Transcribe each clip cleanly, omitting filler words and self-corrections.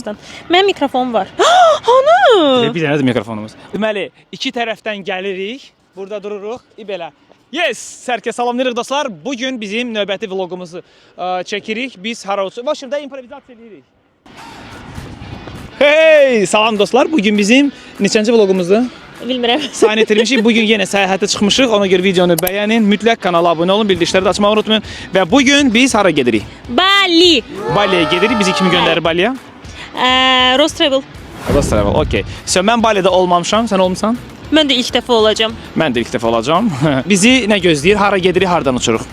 Mənim mikrofonum var. Hanı? Bir dənə də mikrofonumuz. Deməli, iki tərəfdən gəlirik. Burada dururuq. Belə. Yes, sərkə salamlayırıq dostlar. Bugün bizim növbəti vlogumuzu çəkirik. Biz hara uçuruq? Başında improvizasiya edirik. Hey, salam dostlar. Bugün bizim neçənci vlogumuzdur? Bilmirəm. Sayın etirmişik. Bugün yenə səyahətə çıxmışıq. Ona görə videonu bəyənin. Mütləq kanala abunə olun. Bildirişləri də açmağı unutmayın. Və bugün biz hara gedirik? Bali. Baliyə gedirik. Bizi kimi göndərir Baliyə? Rostravel. Rostravel, okey. Mən Balidə olmamışam. Sən olmusan? Mən də ilk dəfə olacağam. Mən də ilk dəfə olacağam. Bizi nə gözləyir? Hara gedirik, hardan uçuruq?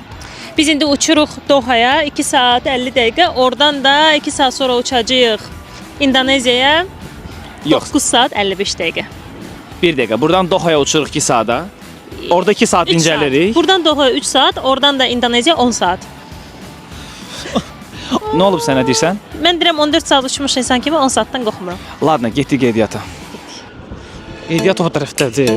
Biz indi uçuruq Dohaya 2 saat 50 dəqiqə. Oradan da 2 saat sonra uçacağıq İndoneziyaya. 9 saat 55 dəqiqə. 1 dəqiqə. Buradan Dohaya uçuruq 2 saata. Orada 2 saat dincəlirik. Buradan Dohaya 3 saat, oradan da İndoneziya 10 saat. Nə olub sənə deyirsən? Mən deyirəm 14 saat uçmuş insan kimi 10 saatdan qorxmuram. Ladna, getdik qeydiyyata. Qeydiyyat o tərəfdədir.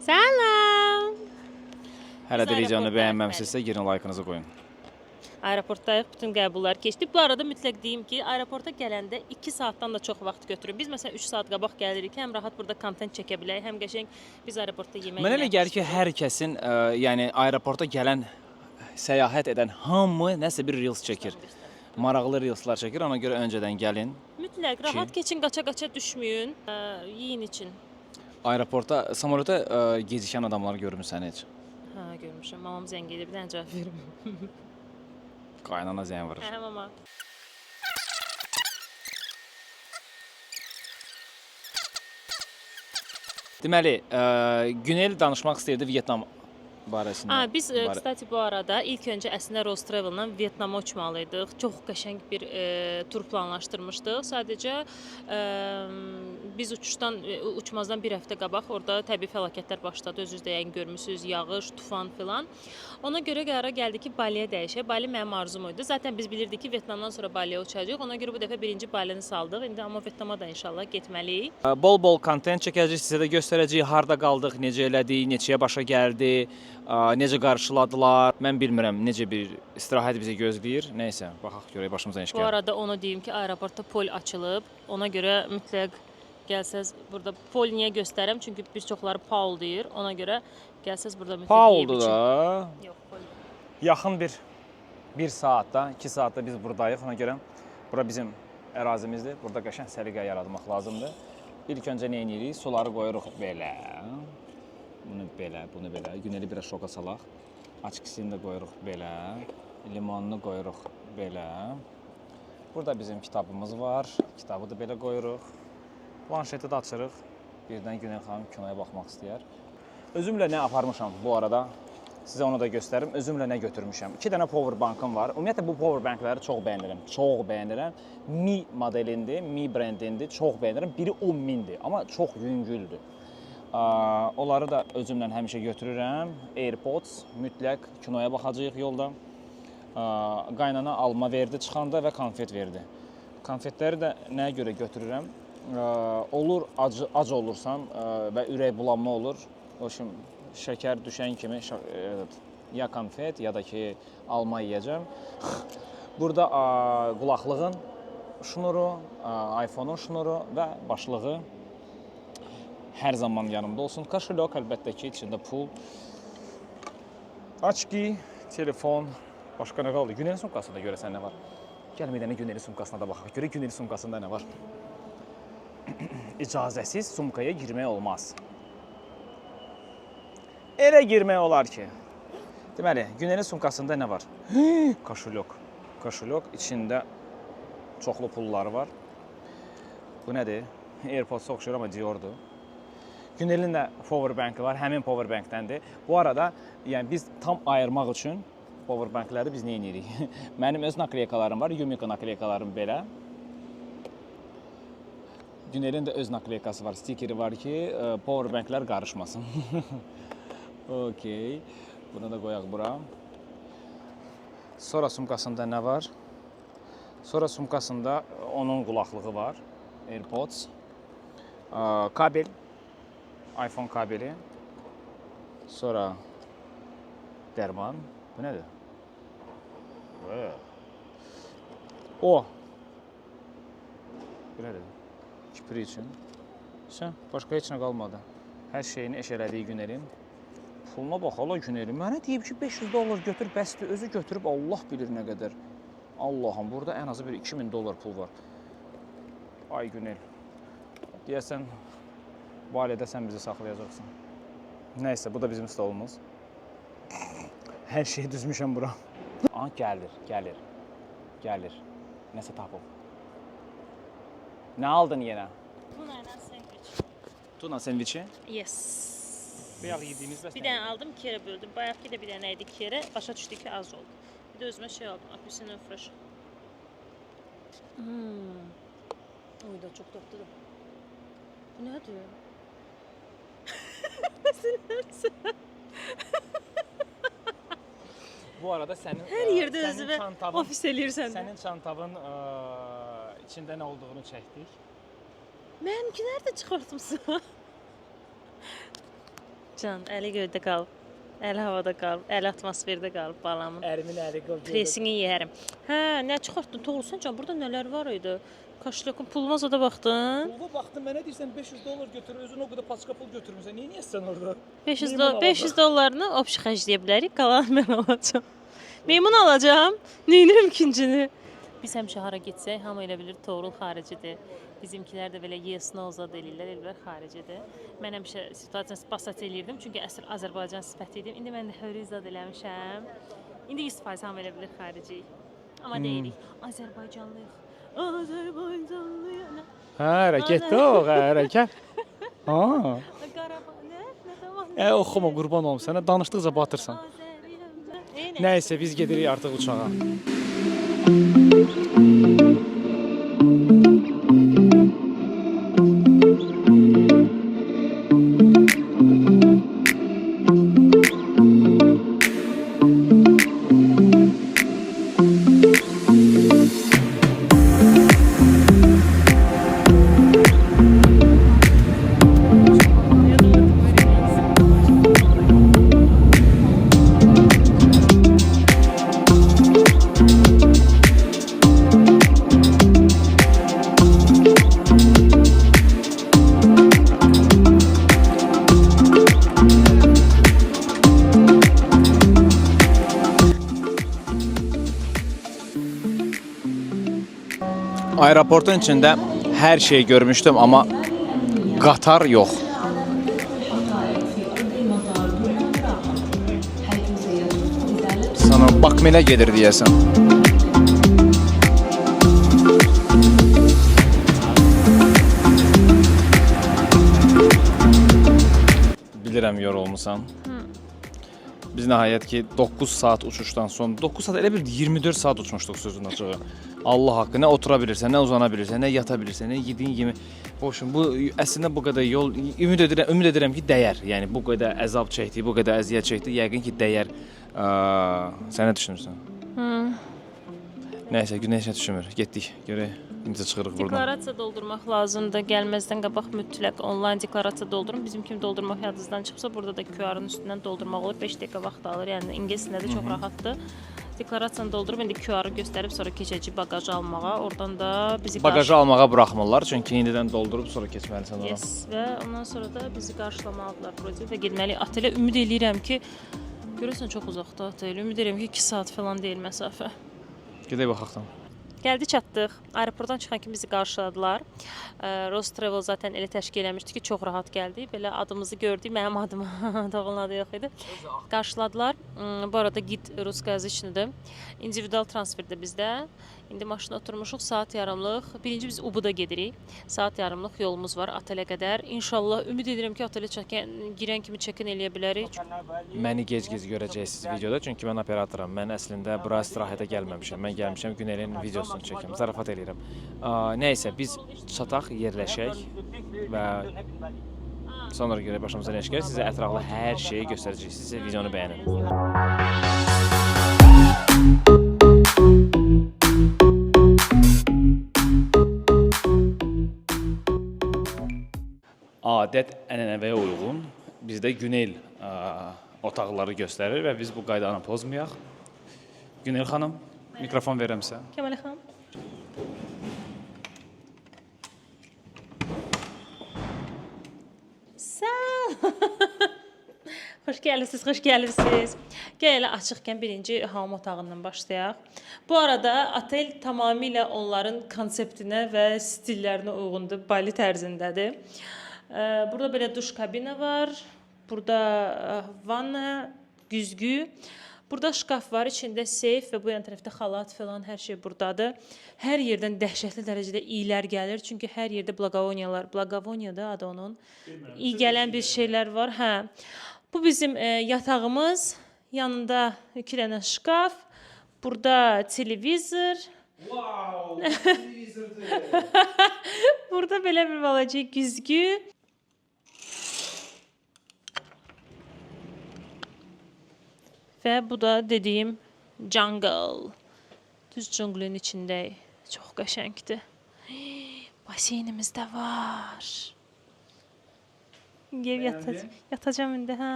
Salam. Hələ də videonu bəyənməmisinizsə, girin like-ınızı qoyun. Aeroportdayıq, bütün qəbullar keçdi. Bu arada mütləq deyim ki, aeroporta gələndə 2 saatdan da çox vaxt götürür. Biz məsələn 3 saat qabaq gəlirik, həm rahat burada kontent çəkə bilərik, həm qəşəng biz aeroportda yemək yemək. Mənə elə gəlir ki, hər kəsin, yəni aeroporta gələn, səyahət edən hamı nəsə bir reels çəkir. Maraqlı reelslar çəkir, ona görə öncədən gəlin. Mütləq rahat keçin, qaça-qaça düşməyin, yeyin için. Aeroporta, samolota gecikən adamları görmüsən heç? Hə, görmüşəm. Mamam zəng edib, bir dənə cavab verim. Qaynana zəng vurur. Hə, mama. Deməli, Günel danışmaq istəyirdi Vyetnam barəsində. Biz kstati bu arada ilk öncə əslində Rostravel'la Vyetnama uçmalıydıq. Çox qəşəng bir tur planlaşdırmışdıq. Sadəcə biz uçmazdan bir həftə qabaq orada təbii fəlakətlər başladı. Özünüz də yəqin görmüsünüz, yağış, tufan filan. Ona görə qərara gəldi ki, Baliyə dəyişək. Bali mənim arzum idi. Zaten biz bilirdik ki, Vyetnamdan sonra Baliyə uçacağıq. Ona görə bu dəfə birinci Balini saldıq. İndi amma Vyetnama da inşallah getməliyik. Bol-bol kontent çəkəcəyik, sizə də göstərəcəyik harda qaldıq, necə elədik, neçəyə başa gəldi, necə qarşıladılar. Mən bilmirəm necə bir istirahət bizi gözləyir. Nəysə, baxaq görək başımıza iş gəlir. Bu arada onu deyim ki, aeroportda pol açılıb. Ona görə mütləq gəlsəz burada pol niyə göstərəm? Çünki bir çoxları Paul deyir. Ona görə gəlsəz burada mütləq Pauldur da. Yox, pol. Yaxın bir saatda, 2 saatda biz buradayıq. Ona görə bura bizim ərazimizdir. Burada qəşəng səliqə yaratmaq lazımdır. İlk öncə nə edirik? Suları qoyuruq belə. Bunu belə, bunu belə. Güneli biraz şoka salaq. Açıqsını da qoyuruq belə. Limonunu qoyuruq belə. Burada bizim kitabımız var. Kitabı da belə qoyuruq. Planşeti də açırıq. Birdən Günel xanım kinoya baxmaq istəyər. Özümlə nə aparmışam bu arada? Sizə onu da göstərim. Özümlə nə götürmüşəm? 2 dənə power bankım var. Ümumiyyətlə bu power bankları çox bəyənirəm. Çox bəyənirəm. Mi modelindir, Mi brendindir. Çox bəyənirəm. Biri 10.000-dir, amma çox yüngüldür. Onları da özümlə həmişə götürürəm. AirPods, mütləq kinoya baxacağıq yolda. Qaynana alma verdi çıxanda və konfet verdi. Konfetləri də nəyə görə götürürəm? Olur, ac olursan və ürək bulanma olur. O şimdi şəkər düşən kimi ya konfet ya da ki alma yeyəcəm. Burada qulaqlığın şnuru, iPhone-un şnuru və başlığı hər zaman yanımda olsun. Kaşelok əlbəttə ki, içində pul, açki, telefon, başqa nə qaldı? Günel sumkasında görəsən nə var? Gəlin bir dənə Günelin sumkasına da baxaq. Görək Günelin sumkasında nə var? İcazəsiz sumkaya girmək olmaz. Elə girmək olar ki. Deməli, Günelin sumkasında nə var? Kaşelok. Kaşelok içində çoxlu pulları var. Bu nədir? AirPods oxşuyur amma Dior'dur. Günelin də powerbanki var, həmin powerbankdəndir. Bu arada, yəni biz tam ayırmaq üçün powerbankləri biz nə edirik? Mənim öz nakleykalarım var, Yumiko nakleykalarım belə. Günelin də öz nakleykası var, stikeri var ki, powerbanklər qarışmasın. Okey. Bunu da qoyaq bura. Sonra sumkasında nə var? Sonra sumkasında onun qulaqlığı var. AirPods. Kabel. iPhone kabeli. Sonra Dərman. Bu nədir? O. Bu nədir? Kipri üçün. Sən, başqa heç nə qalmadı. Hər şeyini eşələdiyi Günelin. Puluna bax, Allah Günelin. Mənə deyib ki, $500 götür, bəsdir. Özü götürüb Allah bilir nə qədər. Allahım, burada ən azı bir $2000 pul var. Ay Günel. Deyəsən, valide sən bizi saxlayacaqsın. Nəysə, bu da bizim stolumuz. Hər şeyi düzmüşəm bura. Aha, gəlir. Nəsə tapıb. Nə aldın yenə? Tuna ilə sandviç. Tuna sandviçi? Yes. Bayaq yediyimiz bəs. Bir dənə aldım, 2 yerə böldüm. Bayaqki də bir dənə idi 2 yerə. Başa düşdü ki, az oldu. Bir də özümə şey aldım, apelsinin fresh. Oy da çox dadlıdır. Bu nədir? Bu arada sənin Hər yerdə özünə ofis eləyirsən. Sənin çantabın içində nə olduğunu çəkdik. Mənimki nerede çıxartmısan? Can, əli göydə qalıb, əli havada qalıb, əli atmosferdə qalıb balamın. Ərimin əli qalıb. Presini yeyərim. Hə, nə çıxartdın? Doğrusan Can, burada nələr var idi? Kaşlakın puluma da baxdın. Puluma baxdım, mənə deyirsən $500 götür, özün o qədər paçka pul götürmüsən. Niyə sən orada? $500 opşi xərcləyə bilərik, qalan mən alacağam. Meymun alacağam, neynirəm ikincini? Biz həmişə hara getsək, hamı elə bilir Toğrul xaricidir. Bizimkilər də belə yes-no zad eləyirlər xaricidir. Mən həmişə situasiyasını basat eləyirdim, çünki əsl Azərbaycan sifəti idim. İndi mən də hörü zad eləmişəm. İndi 100% hamı elə bilir xariciyik. Amma deyirik, Azərbaycanlıyıq. Azərbaycanlıyıq. Hə, hərəkətdə o, hərəkət. Ha. Qarabağ, nə tamam. Oxuma, qurban olum sənə, danışdıqca batırsan. Nəysə, biz gedirik artıq uçağa. Aeroportun içində hər şeyi görmüşdüm, amma qatar yox. Sana Bakmelə gedir deyəsən. Bilirəm yorulmusan. Biz nəhayət ki 9 saat uçuşdan sonra 9 saat elə bir 24 saat uçmuşduq sözün açığı. Allah haqqı, nə otura bilirsən, nə uzana bilirsən, nə yata bilirsən, nə yediyin yemi. Boşun, bu əslində bu qədər yol ümid edirəm ki dəyər. Yəni bu qədər əzab çəkdi, bu qədər əziyyət çəkdi, yəqin ki dəyər. Sən nə düşünürsən? Nəysə, Günəş nə düşünmür. Getdik, görək. Necə çıxırıq buradan. Deklarasiya doldurmaq lazımdır. Gəlməzdən qabaq mütləq onlayn deklarasiya doldurun. Bizim kimi doldurmaq yadınızdan çıxsa, burada da QR-ın üstündən doldurmaq olur. 5 dəqiqə vaxt alır. Yəni ingilis dilində də çox rahatdır. Deklarasiyanı doldurub indi QR-ı göstərib sonra keçəcək bagajı almağa. Oradan da bizi bagajı almağa buraxmırlar, çünki indidən doldurub sonra keçməlisən ora. Yes, və ondan sonra da bizi qarşılamalıdırlar prosesə və getməliyik. Otelə ümid eləyirəm ki, görürsən çox uzaqda otel. Ümid edirəm ki 2 saat falan deyil məsafə. Gedək baxaqdan. Gəldik, çatdıq. Aeroportdan çıxan kimi bizi qarşıladılar. Rostravel zaten elə təşkil eləmişdi ki, çox rahat gəldik. Belə adımızı gördük, mənim adım, Doğulun adı yox idi. Qarşıladılar. Bu arada gid ruskoязычныйdır. İndividual transferdir bizdə. İndi maşına oturmuşuq, saat yarımlıq. Birinci biz Ubuda gedirik. Saat yarımlıq yolumuz var otelə qədər. İnşallah ümid edirəm ki, otelə girən kimi check-in eləyə bilərik. Məni gec-gec görəcəksiniz videoda, çünki mən operatoram. Mən əslində bura istirahətə gəlməmişəm. Mən gəlmişəm Günelin videosunu çəkim. Zarafat eləyirəm. Nəysə, biz çataq, yerləşək və sonra görə başımıza nə iş gəlir. Sizə ətraflı hər şeyi göstərəcəyik. Sizə videonu bəyənin. Adət ənənəvəyə uyğun bizdə Günel otaqları göstərir və biz bu qaydanı pozmayaq. Günel xanım, mikrofon verirəm sizə. Kəmal xanım. Xoş gəlmisiniz, xoş gəlmisiniz. Gəl elə açıqkən birinci hamam otağından başlayaq. Bu arada otel tamamilə onların konseptinə və stillərinə uyğundur, Bali tərzindədir. Burada belə duş kabini var. Burada vanna, güzgü. Burada şkaf var, içində seyf və bu yan tərəfdə xalat falan hər şey burdadır. Hər yerdən dəhşətli dərəcədə iyilər gəlir, çünki hər yerdə Blagavoniya adı onun. İyi gələn bir şeylər var. Hə. Bu bizim yatağımız, yanında 2 dənə şkaf, burada televizor. Wow, televizordur. Burada belə bir balaca güzgü. Və bu da dediyim jungle. Düz junglun içindəyik. Çox qəşəngdir. Baseynimiz də var. Gel yatacağım indi, hə.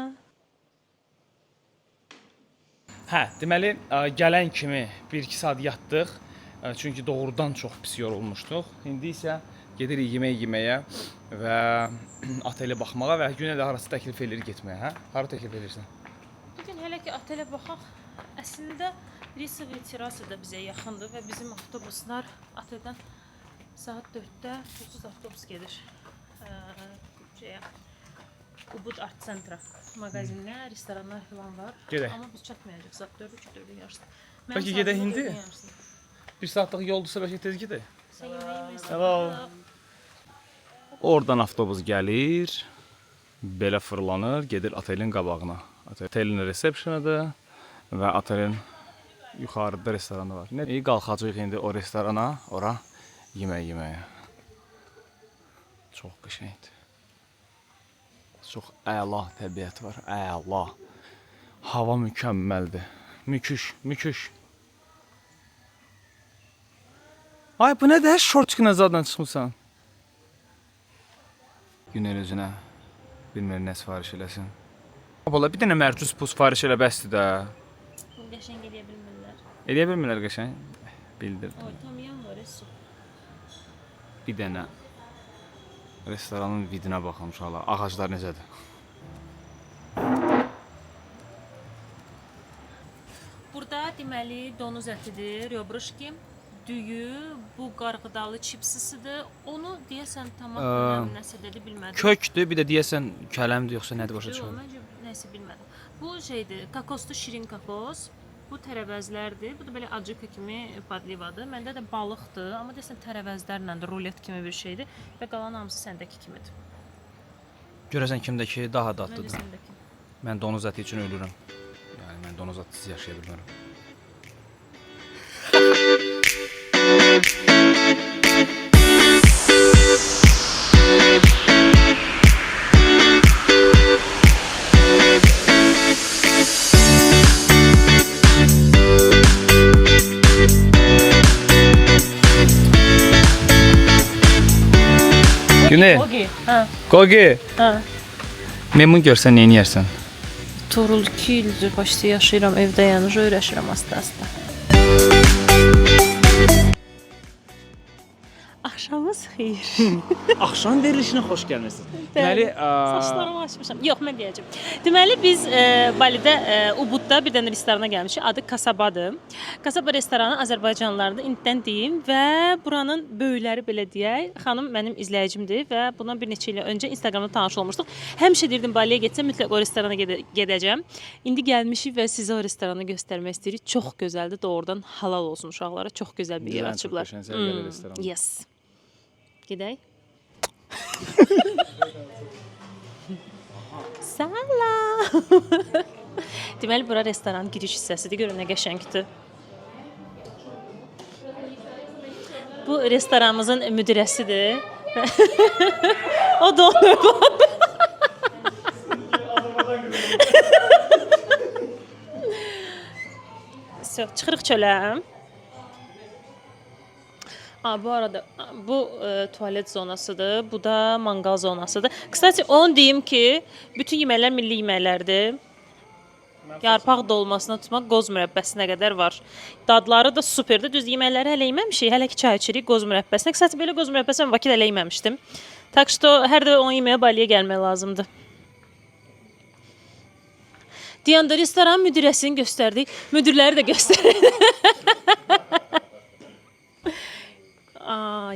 Hə, deməli, gələn kimi 1-2 saat yatdıq. Çünki doğrudan çox pis yorulmuşduq. İndi isə gedirik yemək yeməyə və otelə baxmağa və Günel harası təklif edir getməyə, hə? Hara təklif edirsən? Bugün hələ ki otelə baxaq. Əslində Risovaya terrası da bizə yaxındır və bizim avtobuslar oteldən saat 4-də xüsusi avtobus gedir. Ubud Art Centra mağazinə, restoranlar falan var. Gedək. Amma biz çatmayacaq saat 4-4-ün yarısı. Bəlkə gedək indi? 1 saatlıq yoldursa bəlkə tez gedək. Sən yeməyi yeməsən. Hello. Oradan avtobus gəlir, belə fırlanır, gedir otelin qabağına. Otelin resepsiyonudur və otelin yuxarıda restoranı var. İyi qalxacağıq indi o restorana, ora yemək yeməyə. Çox qəşəngdir. Çox əla təbiət var, əla. Hava mükəmməldir. Müküş. Ay, bu nədir? Şortiklə zadan çıxmısan. Günel özünə bilmir nə sifariş eləsin. Abla, bir dənə mərcus bu sifariş elə bəsdir də. Qəşəng eləyə bilmirlər. Eləyə bilmirlər qəşəng? Bildirdim. O, tam yan var, su. Bir dənə restoranın vidinə baxın uşaqlar. Ağaclar necədir? Burada deməli donuz ətidir, ryobruşki, düyü, bu qarğıdalı çipsisidir. Onu deyəsən tamam nəsə dedi bilmədim. Kökdür, bir də deyəsən kələmdir yoxsa nədir başa çıxmır. Məncə nəsə bilmədim. Bu şeydir, kakoslu şirin kakos. Bu tərəvəzlərdir. Bu da belə acıka kimi padlivadır. Məndə də balıqdır, amma deyəsən tərəvəzlərlə də rulet kimi bir şeydir və qalan hamısı səndəki kimidir. Görəsən kimdəki daha Məncə dadlıdır. səndəki. Mən donuz əti üçün ölürəm. Yəni mən donuz ətsiz yaşaya bilmərəm. Güney, Gogi. Hə. Gogi. Hə. Memnun görsən nə yeyərsən? Tuğrul 2 ildir başda yaşayıram, evdə yanıcı öyrəşirəm asta-asta. Axşamınız xeyir. Axşam verilişinə xoş gəlmisiniz. Deməli, Saçlarımı açmışam. Yox, mən deyəcəm. Deməli biz Balidə Ubudda bir dənə restorana gəlmişik. Adı Kasabadır. Kasaba restoranı Azərbaycanlılarında indidən deyim və buranın böyükləri belə deyək. Xanım mənim izləyicimdir və bundan bir neçə il öncə Instagramda tanış olmuşduq. Həmişə deyirdim Baliyə getsəm mütləq o restorana gedəcəm. İndi gəlmişik və sizə o restoranı göstərmək istəyirik. Çox gözəldir. Doğrudan halal olsun uşaqlara. Çox gözəl bir yer açıblar. Yes. Gedək. Salam. Deməli bura restoran giriş hissəsidir. Görün nə qəşəngdir. Bu restoranımızın müdirəsidir. O da onu. Çıxırıq çölə. Bu arada bu tualet zonasıdır. Bu da mangal zonasıdır. Kısaca onu deyim ki, bütün yeməklər milli yeməklərdir. Yarpaq dolmasına tutmaq, qoz mürəbbəsinə qədər var. Dadları da superdir. Düz yeməkləri hələ yeməmişik. Hələ ki çay içirik qoz mürəbbəsinə. Qısası belə qoz mürəbbəsini mən Bakıda hələ yeməmişdim. Tak что hər də onu yeməyə Baliyə gəlmək lazımdır. Deyəndə restoran müdirəsini göstərdik. Müdirləri də göstərdik.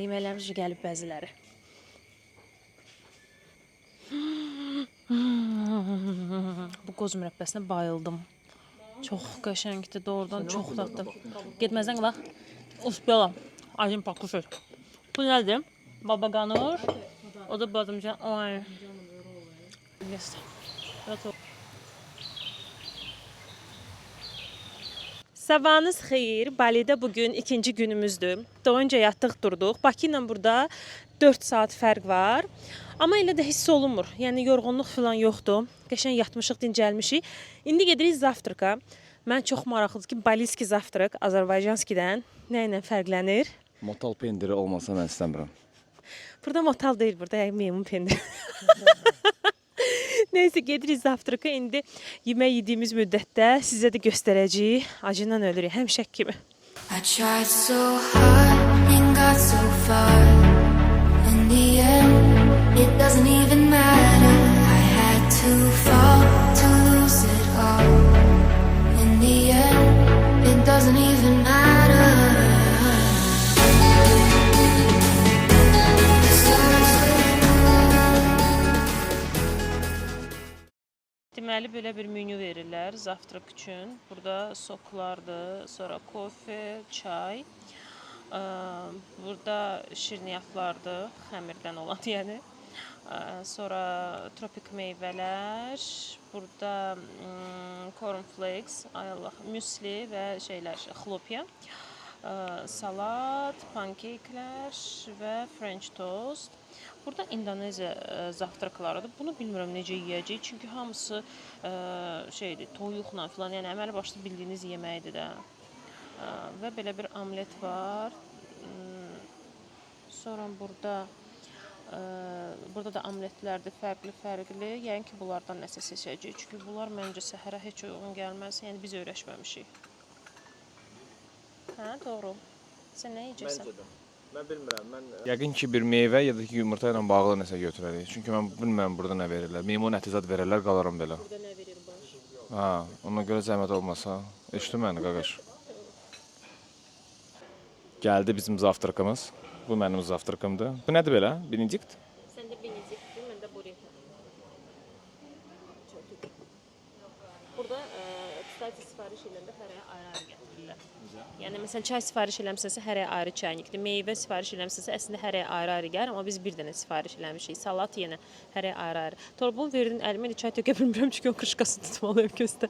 Yeməklərimiz gəlib bəziləri. Bu qoz mürəbbəsinə bayıldım. Çox qəşəngdir, doğrudan çox dadlı. Getməzdən bax. Uspela. Acım pakuşur. Bu nədir? Baba ganur. O da badımcan. Ay. Yes. Sabahınız xeyir. Balidə bugün ikinci günümüzdür. Doyunca yatdıq, durduq. Bakı ilə burada 4 saat fərq var. Amma elə də hiss olunmur. Yəni yorğunluq falan yoxdur. Qəşəng yatmışıq, dincəlmişik. İndi gedirik zavtraka. Mən çox maraqlıdır ki, baliski zavtrak Azərbaycanskidən nə ilə fərqlənir? Motal pendiri olmasa mən istəmirəm. Burada motal deyil, burada meymun pendiri. Neyse gedirik zavtraka. İndi yemək yediyimiz müddətdə sizə də göstərəcəyik. Acından ölürük, həmişək kimi. I tried so hard and got so far. In the end, it doesn't even matter. I had to fall to lose it all. In the end, it doesn't even matter. Deməli belə bir menyu verirlər zavtrak üçün. Burada soklardır, sonra kofe, çay. Burada şirniyyatlardır, xəmirdən olan yəni. Sonra tropik meyvələr, burada cornflakes, ay Allah, müsli və şeylər, xlopya. Salat, pankeklər və french toast. Burada İndoneziya zavtraklarıdır. Bunu bilmirəm necə yeyəcəyik. Çünki hamısı şeydir, toyuqla filan, yəni əməli başlı bildiyiniz yeməkdir də. Və belə bir omlet var. Sonra burada da omletlərdir fərqli-fərqli. Yəni ki, bunlardan nəsə seçəcəyik. Çünki bunlar məncə səhərə heç uyğun gəlməz. Yəni biz öyrəşməmişik. Hə, doğru. Sən nə yeyəcəksən? Mən bilmirəm. Yəqin ki, bir meyvə ya da ki, yumurta ilə bağlı nəsə götürərik. Çünki mən bilmirəm burada nə verirlər. Meymun əti zad verirlər, qalaram belə. Burada nə verir baş? Ha, ona görə zəhmət olmasa, eşitdin məni, qaqaş. Gəldi bizim zavtrakımız. Bu mənim zavtrakımdır. Bu nədir belə? Benedikt? Səndə benediktir, məndə burrito. Burada kstati sifariş edəndə hərəyə ayrı-ayrı gətirirlər. Yəni məsələn çay sifariş eləmisənsə hərəyə ayrı çaynikdir. Meyvə sifariş eləmisənsə əslində hərəyə ayrı-ayrı gəlir, amma biz bir dənə sifariş eləmişik. Salat yenə hərəyə ayrı-ayrı. Torbun verdin əlimə də çay tökə bilmirəm çünki o krışqasını tutmalıyam gözdə.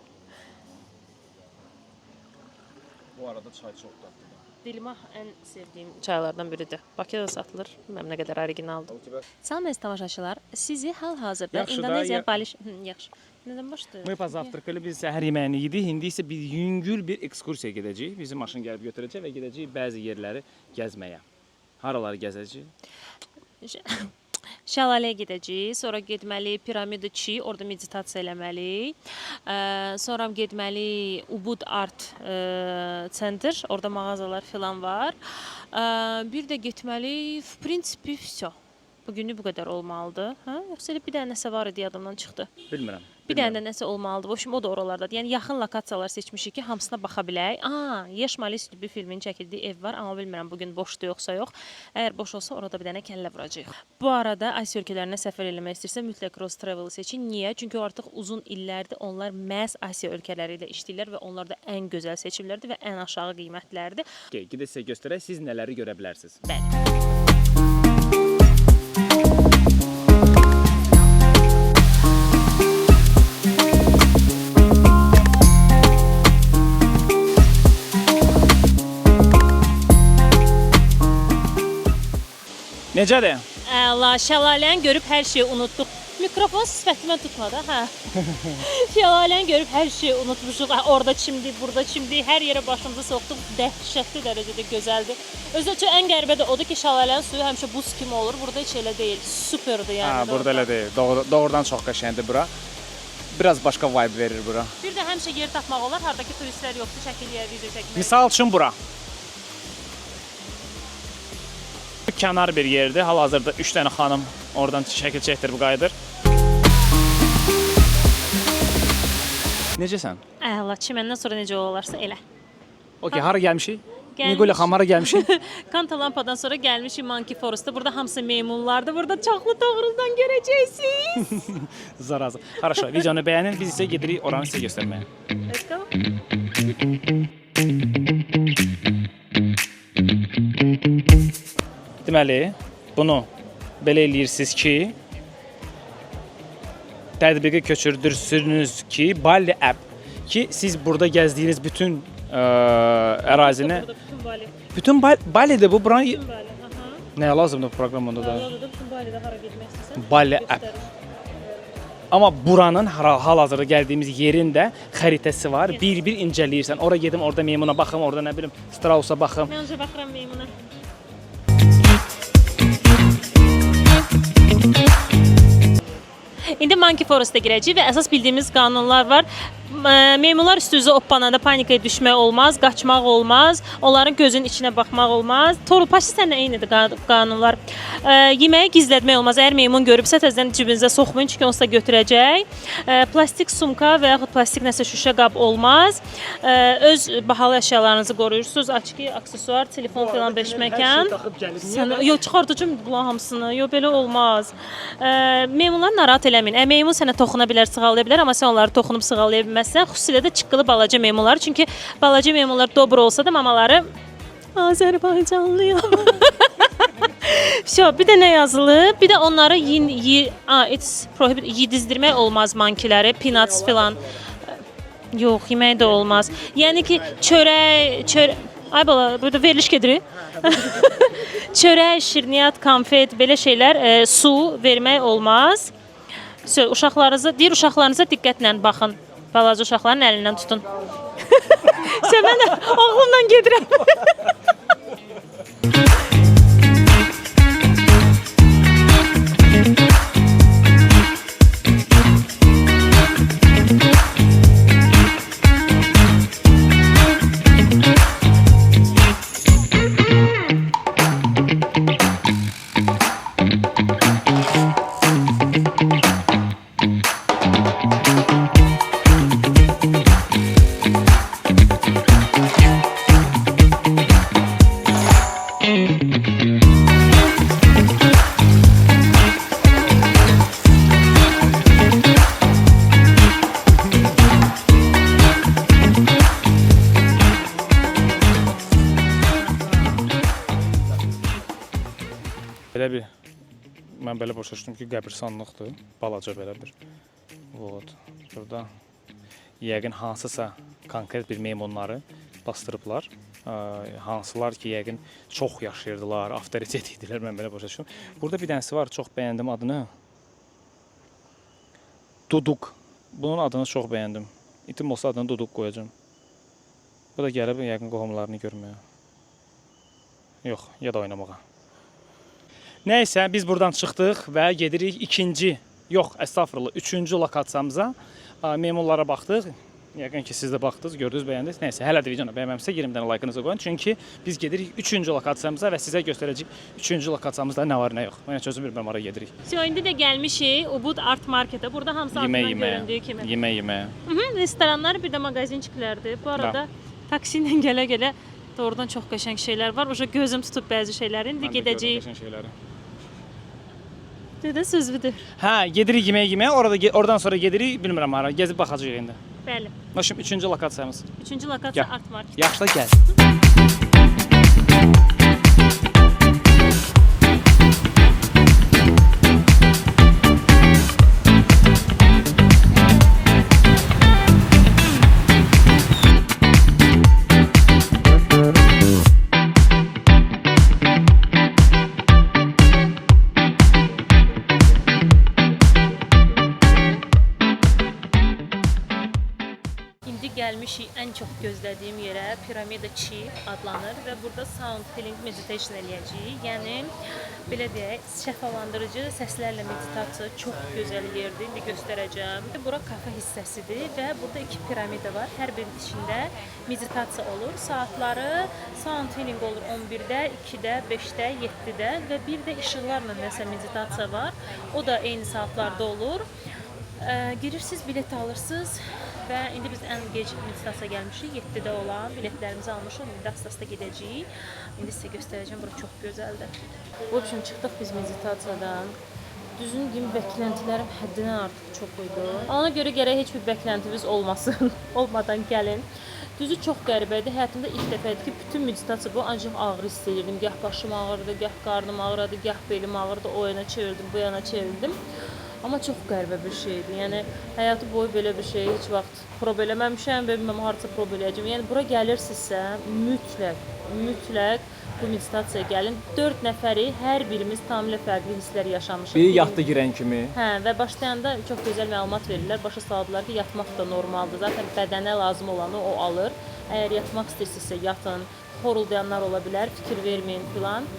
Bu arada çay çox dadlıdır. Dilimah ən sevdiyim çaylardan biridir. Bakıda da satılır. Bilməm nə qədər originaldır. Salam əziz tamaşaçılar. Sizi hal-hazırda Yaxşı da, İndoneziya Bali yaxşı. Nədən başlayır? Мы позавтракали, biz səhər yeməyini yedik. İndi isə biz yüngül bir ekskursiya gedəcəyik. Bizi maşın gəlib götürəcək və gedəcəyik bəzi yerləri gəzməyə. Haraları gəzəcəyik? Şəlaləyə gedəcəyik, sonra getməli Piramida Çi, orada meditasiya eləməli. Sonra getməli Ubud Art Center, orada mağazalar filan var. Bir də getməli, в принципе, всё. Bugünlük bu qədər olmalıdır. Hə? Yoxsa elə bir dənə nəsə var idi, yadımdan çıxdı. Bilmirəm. Bir dənə də nəsə olmalıdır. Boşum o da oralardadır. Yəni yaxın lokasiyalar seçmişik ki, hamısına baxa bilək. Yeş Malis bir filmin çəkildiyi ev var, amma bilmirəm bugün boşdur yoxsa yox. Əgər boş olsa orada bir dənə kəllə vuracağıq. Bu arada Asiya ölkələrinə səfər eləmək istəyirsə mütləq Cross Travel-ı seçin. Niyə? Çünki artıq uzun illərdir onlar məhz Asiya ölkələri ilə işləyirlər və onlarda ən gözəl seçimlərdir və ən aşağı qiymətlərdir. Gedək sizə göstərək, siz nələri görə bilərsiniz. Bəli. Necədir? Əla, şəlaləni görüb hər şeyi unutduq. Mikrofon sifətimə tutmadı, hə. Şəlaləni görüb hər şeyi unutmuşuq. Orada çimdik, burada çimdik, hər yerə başımızı soxduq. Dəhşətli dərəcədə gözəldir. Özü ən qəribə də odur ki, şəlalənin suyu həmişə buz kimi olur. Burada heç elə deyil. Superdir yəni. Burada elə deyil. Doğrudan çox qəşəngdir bura. biraz başqa vibe verir bura. Bir də həmişə yer tapmaq olar, hardakı turistlər yoxdur, şəkilliyə video çəkmək. Misal üçün bura. Kənar bir yerdir. Hal-hazırda 3 dənə xanım oradan şəkil çəkdirib qayıdır. Necəsən? Əla, çiməndən sonra necə olarsa elə. Okey, hara gəlmişik? Gəlmiş. Nigola xanım hara gəlmişik? Kantalampadan sonra gəlmişik Monkey Forest'a. Burada hamısı meymunlardır. Burada çoxlu doğrudan görəcəksiniz. Zaraz. Хорошо, videonu bəyənin. Biz isə gedirik oranı sizə göstərməyə. Let's go. Deməli, bunu belə eləyirsiniz ki, tədbiqə köçürdürsünüz ki, Bali app ki, siz burada gəzdiyiniz bütün ərazini, Burada bütün Bali. bütün Bali'də bu buranın Bütün Bali. Aha. nəyə lazımdır bu proqramında da? Burada bütün Bali'də hara getmək istəsən. Bali app. Amma buranın hal-hazırda gəldiyimiz yerin də xəritəsi var. Bir-bir incələyirsən. Ora gedim, orada meymuna baxım, orada nə bilim Strauss'a baxım. Mən öncə baxıram meymuna. İndi Monkey Forest'a girəcəyik və əsas bildiyimiz qanunlar var. Meymunlar üstünüzə oppananda panikaya düşmək olmaz, qaçmaq olmaz, onların gözünün içinə baxmaq olmaz. Torupaşı səninlə eynidir qanunlar. Yeməyi gizlətmək olmaz. Əgər meymun görübsə təzədən cibinizə soxmayın, çünki onsuz da götürəcək. Plastik sumka və yaxud plastik nəsə şüşə qab olmaz. Öz bahalı əşyalarınızı qoruyursunuz. Açki, aksesuar, telefon filan beş məkan. Yox, çıxardacağım bunların hamısını. Yox, belə olmaz. Meymunları narahat eləməyin. Meymun sənə toxuna bilər, sığallaya bilər, amma sən onları toxunub sığallaya bilməzsən. Xüsusilə də çıqqılı balaca meymunlar. Çünki balaca meymunlar dobro olsa da mamaları Azərbaycanlıyam. Bir də nə yazılıb? Bir də onları yedizdirmək olmaz mankiləri, peanuts filan. Yox, yemək də olmaz. Yəni ki, çörək... Ay bala, burada veriliş gedir. Çörək, şirniyyat, konfet, belə şeylər, su vermək olmaz. Uşaqlarınıza diqqətlə baxın. Balaca uşaqların əlindən tutun. Mən ağlımdan gedirəm. Mən belə başa düşdüm ki, qəbirstanlıqdır, balaca belə bir. Burada yəqin hansısa konkret bir meymunları bastırıblar. Hansılar ki, yəqin çox yaşayırdılar, avtoritet idilər, mən belə başa düşdüm. Burada bir dənəsi var, çox bəyəndim adını. Duduq. Bunun adını çox bəyəndim. İtim olsa adını Duduq qoyacağım. Bu da gəlib yəqin qohumlarını görməyə. Yox, ya da oynamağa. Nəysə, biz buradan çıxdıq və gedirik üçüncü lokasiyamıza. Meymunlara baxdıq. Yəqin ki, siz də baxdınız, gördünüz, bəyəndiniz. Nəysə, hələ də videonu bəyənməmişsə 20 dənə like'ınızı qoyun. Çünki biz gedirik üçüncü lokasiyamıza və sizə göstərəcəyik üçüncü lokasiyamızda nə var, nə yox. Mən çözüm bilmirəm, oraya gedirik. İndi də gəlmişik Ubud Art Marketə. Burada hamısı adından göründüyü kimi. Yeməyə. Restoranlar, bir də magazinçiklərdir. Bu arada taksi ilə gələ-gələ doğrudan çox qəşəng şeylər var. Oca gözüm tutub bəzi şeyləri. İndi gedəcəyik. Dedə sözlüdür. Hə, gedirik yeməyə. Oradan sonra gedirik, bilmirəm hara. Gəzib baxacağıq indi. Bəli. Başım 3-cü lokasiyamız. 3-cü lokasiya Art Market. Yaxşı da gəl. gəlmişik ən çox gözlədiyim yerə, Piramida Chi adlanır və burada sound healing meditation eləyəcəyik. Yəni belə deyək, şəfalandırıcı səslərlə meditasiya çox gözəl yerdir. İndi göstərəcəm. Bura kafe hissəsidir və burada 2 piramida var. Hər birinin içində meditasiya olur. Saatları sound healing olur 11-də, 2-də, 5-də, 7-də və bir də işıqlarla nəsə meditasiya var. O da eyni saatlarda olur. Girirsiniz, bilet alırsınız və indi biz ən gec meditasiyaya gəlmişik, 7-də olan biletlərimizi almışıq, indi asta-asta gedəcəyik. İndi sizə göstərəcəm, bura çox gözəldir. Bu üçün çıxdıq biz meditasiyadan. Düzünü deyim, bəkləntilərim həddindən artıq çox idi. Ona görə gərək heç bir bəklentiniz olmasın, olmadan gəlin. Düzü çox qəribədir, həyatımda ilk dəfədir ki, bütün meditasiya bu, ancaq ağrı hiss edirdim. Gah başım ağrıdı, gah qarnım ağrıdı, gah belim ağrıdı, o yana çevirdim, bu yana çevirdim. Amma çox qəribə bir şeydir. Yəni həyatı boyu belə bir şey heç vaxt prob eləməmişəm və bilməm harca prob eləyəcəm. Yəni bura gəlirsinizsə, mütləq bu meditasiyaya gəlin. 4 nəfəri, hər birimiz tamamilə fərqli hisslər yaşamışıq. Biri yatdı girən kimi. Hə, və başlayanda çox gözəl məlumat verirlər. Başa saldılar ki, yatmaq da normaldır. Zaten bədənə lazım olanı o alır. Əgər yatmaq istəyirsinizsə yatın. Xoruldayanlar ola bilər, fikir verməyin filan.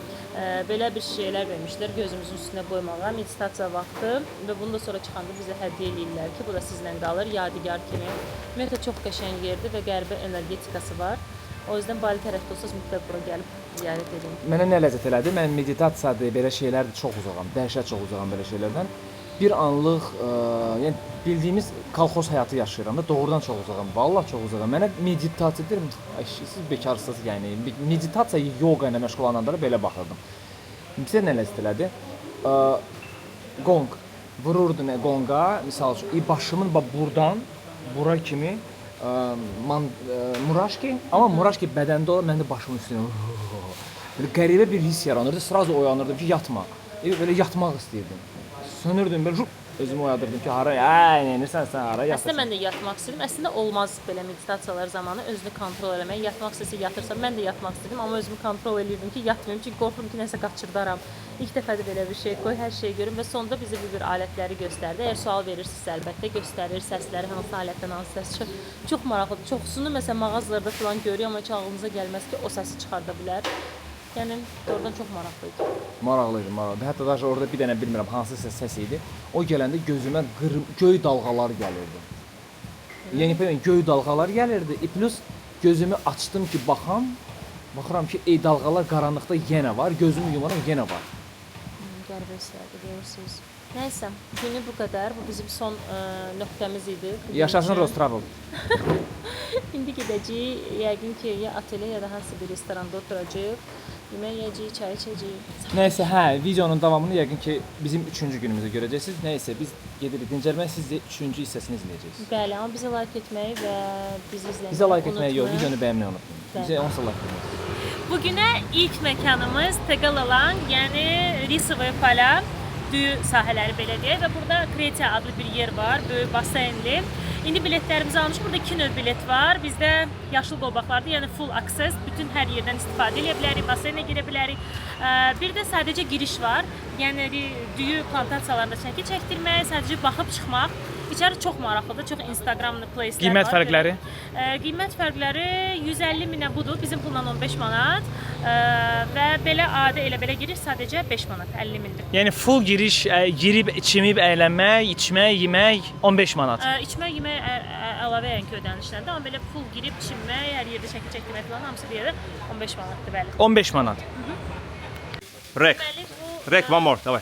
Belə bir şeylər vermişlər gözümüzün üstünə qoymağa, meditasiya vaxtı və bunu da sonra çıxanda bizə hədiyyə eləyirlər ki, bu da sizlə qalır, yadigar kimi. Ümumiyyətlə çox qəşəng yerdir və qəribə energetikası var. O yüzdən Bali tərəfdə olsanız mütləq bura gəlib ziyarət edin. Mənə nə ləzzət elədi? Mən meditasiyadır, belə şeylərdir çox uzağam, dəhşət çox uzağam belə şeylərdən. Bir anlıq, yəni bildiyimiz kolxoz həyatı yaşayıram da, doğrudan çox uzağam. Vallahi çox uzağam. Mənə meditasiya deyirəm, siz bekarsınız yəni. Meditasiya, yoga ilə məşğul olanlara belə baxırdım. Bizə nə ləzzət elədi? Qonq vururdu nə qonqa, misal üçün başımın buradan bura kimi muraşki, amma muraşki bədəndə olan məndə başımın üstünə belə qəribə bir hiss yaranırdı. Sırazu oyanırdım ki, yatma. Belə yatmaq istəyirdim. Sönürdüm belə özümü oyadırdım ki, hara, nəyirsən sən hara yatırsan. Əslində mən də yatmaq istedim. Əslində olmaz belə meditasiyalar zamanı özünü kontrol eləmək. Yatmaq istəsə yatırsan, mən də yatmaq istedim, amma özümü kontrol eləyirdim ki, yatmayım, çünki qorxurum ki, nəsə qaçırdaram. İlk dəfədir belə bir şey qoy, hər şeyi görüm və sonda bizə bir alətləri göstərdi. Əgər sual verirsinizsə, əlbəttə göstərir səsləri, hansı alətdən hansı səs çıxır. Çox maraqlıdır. Çoxsunu məsələn mağazalarda falan görürük, amma heç ağlınıza gəlməz ki, o səsi çıxarda bilər. Yəni doğrudan çox maraqlıydı. Maraqlıydı, maraqlıydı. Hətta da orada bir dənə bilmirəm hansı səs idi. O gələndə gözümə göy dalğalar gəlirdi. Yəni göy dalğalar gəlirdi. Plus gözümü açdım ki, baxıram ki, dalğalar qaranlıqda yenə var. Gözümü yumaram, yenə var. Qəribə hisslərdir, görürsünüz. Nəysə, günü bu qədər. Bu bizim son nöqtəmiz idi. Yaşasın Rose Travel. İndi gedəcəyik, yəqin ki, ya otelə, ya da hansı bir restoranda oturacağıq. Yemək yeyəcəyik, çay içəcəyik. Nəysə, videonun davamını yəqin ki, bizim 3-cü günümüzdə görəcəksiniz. Nəysə, biz gedirik dincəlmək, siz də 3-cü hissəsini izləyəcəksiniz. Bəli, amma bizə like etməyi və bizi izləməyi Bizə like etməyi yox, videonu bəyənməyi unutmayın. Bizə 10 like etməyi. Bugünə ilk məkanımız Teqalalang, yəni Risovaya Pola düyü sahələri belə deyək və burada Kretia adlı bir yer var, böyük basenli. İndi biletlərimizi almışıq. Burada 2 növ bilet var. Bizdə yaşıl qolbaqlardır, yəni full access, bütün hər yerdən istifadə edə bilərik, basenə girə bilərik. Bir də sadəcə giriş var. Yəni düyü plantasiyalarında çəki çəkdirmək, sadəcə baxıb çıxmaq. İçəri çox maraqlıdır, çox Instagramlı placelər var. Qiymət fərqləri? Qiymət fərqləri 150 minə budur, bizim pulla 15 manat. Və belə adi elə belə giriş sadəcə 5 manat, 50 mindir. Yəni full giriş, girib, içmib, əylənmək, içmək, yemək 15 manat. İçmək, yemək əlavə yəni ki, ödənişlərdir, amma belə full girib, içmək, hər yerdə çəki çəkdirmək falan hamısı bir yerdə 15 manatdır, bəli. 15 manat. Rek. Rek, one more, davay.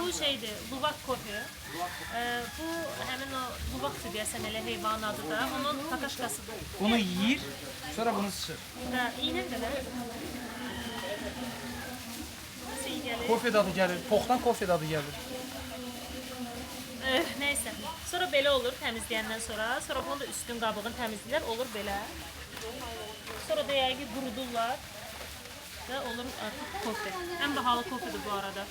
Bu şeydir, luvak kofe. Bu həmin o luvak deyəsən elə heyvanın adı da, onun kakaşkasıdır. Bunu yiyir, sonra bunu sıçır. Və iynə qədər. Nasıl iyi gəlir? Kofe dadı gəlir, toxdan kofe dadı gəlir. Nəysə. Sonra belə olur təmizləyəndən sonra. Sonra bunu da üstün qabığını təmizləyirlər, olur belə. Sonra da yəqin qurudurlar və olur artıq kofe. Ən bahalı kofedir bu arada.